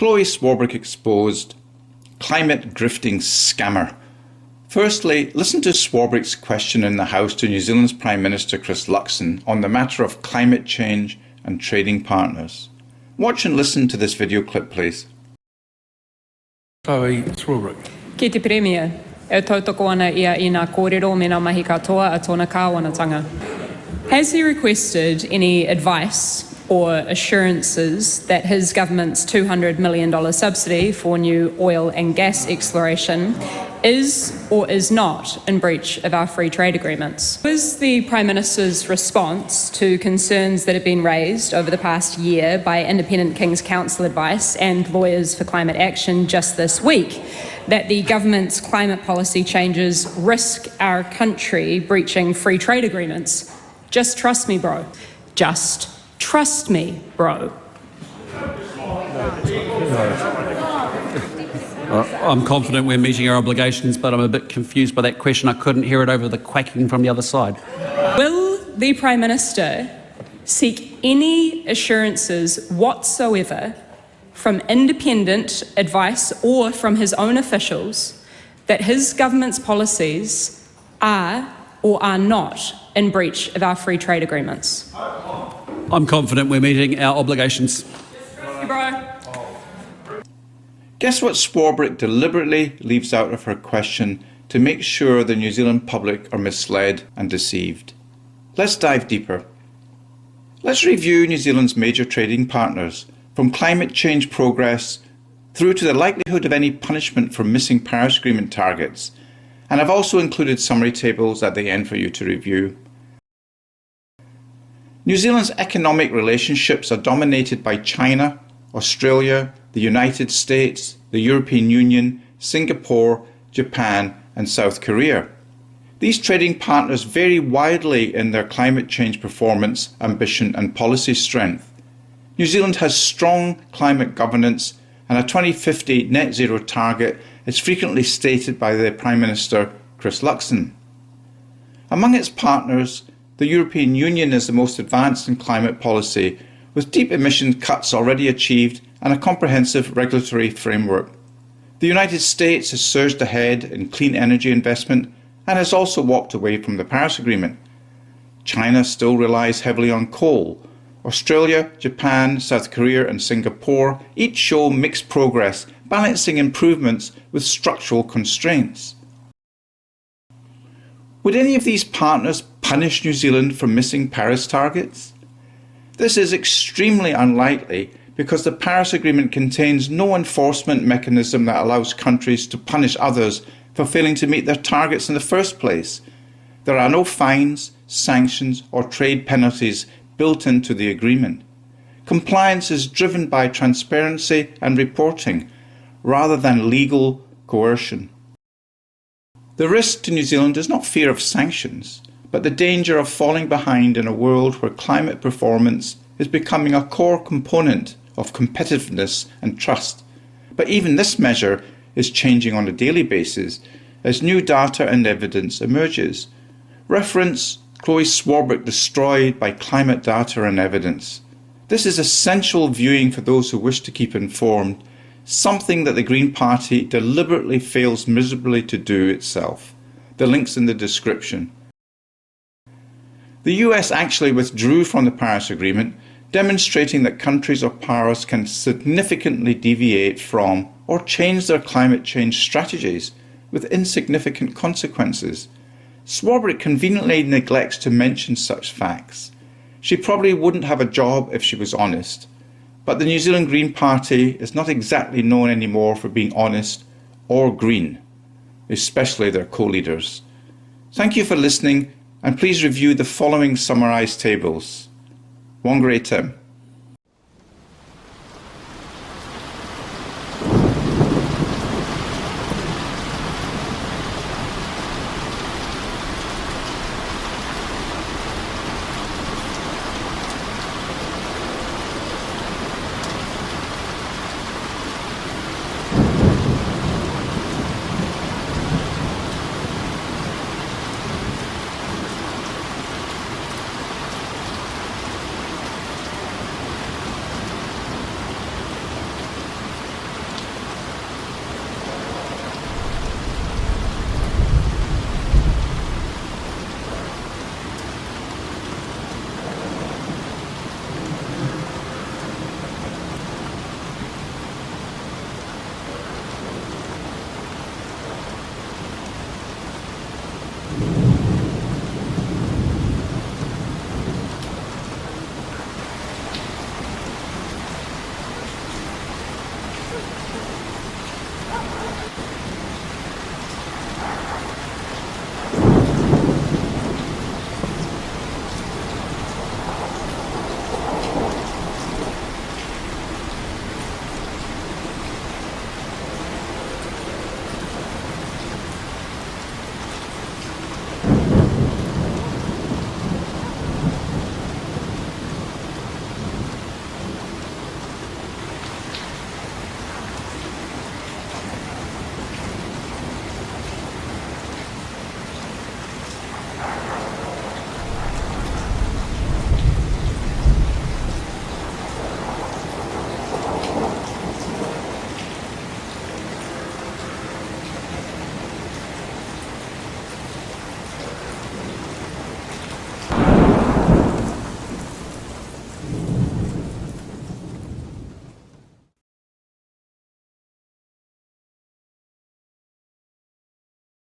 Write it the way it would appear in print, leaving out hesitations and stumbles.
Chlöe Swarbrick exposed climate grifting scammer. Firstly, listen to Swarbrick's question in the House to New Zealand's Prime Minister Chris Luxon on the matter of climate change and trading partners. Watch and listen to this video clip, please. Chlöe Swarbrick. Ki te Premier, e tautoko ana ia I ngā kōrero me ngā mahi katoa a tōna kāwanatanga. Has he requested any advice or assurances that his government's $200 million subsidy for new oil and gas exploration is or is not in breach of our free trade agreements? What is the Prime Minister's response to concerns that have been raised over the past year by independent King's Council advice and Lawyers for Climate Action just this week that the government's climate policy changes risk our country breaching free trade agreements? Just trust me, bro. Just trust me, bro. I'm confident we're meeting our obligations, but I'm a bit confused by that question. I couldn't hear it over the quacking from the other side. Will the Prime Minister seek any assurances whatsoever from independent advice or from his own officials that his government's policies are or are not in breach of our free trade agreements? I'm confident we're meeting our obligations. Bro. Guess what Swarbrick deliberately leaves out of her question to make sure the New Zealand public are misled and deceived? Let's dive deeper. Let's review New Zealand's major trading partners, from climate change progress through to the likelihood of any punishment for missing Paris Agreement targets. And I've also included summary tables at the end for you to review. New Zealand's economic relationships are dominated by China, Australia, the United States, the European Union, Singapore, Japan, and South Korea. These trading partners vary widely in their climate change performance, ambition, and policy strength. New Zealand has strong climate governance and a 2050 net zero target is frequently stated by the Prime Minister Chris Luxon. Among its partners, the European Union is the most advanced in climate policy, with deep emission cuts already achieved and a comprehensive regulatory framework. The United States has surged ahead in clean energy investment and has also walked away from the Paris Agreement. China still relies heavily on coal. Australia, Japan, South Korea and Singapore each show mixed progress, balancing improvements with structural constraints. Would any of these partners punish New Zealand for missing Paris targets? This is extremely unlikely because the Paris Agreement contains no enforcement mechanism that allows countries to punish others for failing to meet their targets in the first place. There are no fines, sanctions or trade penalties built into the agreement. Compliance is driven by transparency and reporting, rather than legal coercion. The risk to New Zealand is not fear of sanctions, but the danger of falling behind in a world where climate performance is becoming a core component of competitiveness and trust. But even this measure is changing on a daily basis as new data and evidence emerges. Reference Chlöe Swarbrick destroyed by climate data and evidence. This is essential viewing for those who wish to keep informed, something that the Green Party deliberately fails miserably to do itself. The link's in the description. The US actually withdrew from the Paris Agreement, demonstrating that countries or powers can significantly deviate from or change their climate change strategies with insignificant consequences. Swarbrick conveniently neglects to mention such facts. She probably wouldn't have a job if she was honest, but the New Zealand Green Party is not exactly known anymore for being honest or green, especially their co-leaders. Thank you for listening, and please review the following summarised tables. WhangāreiTim.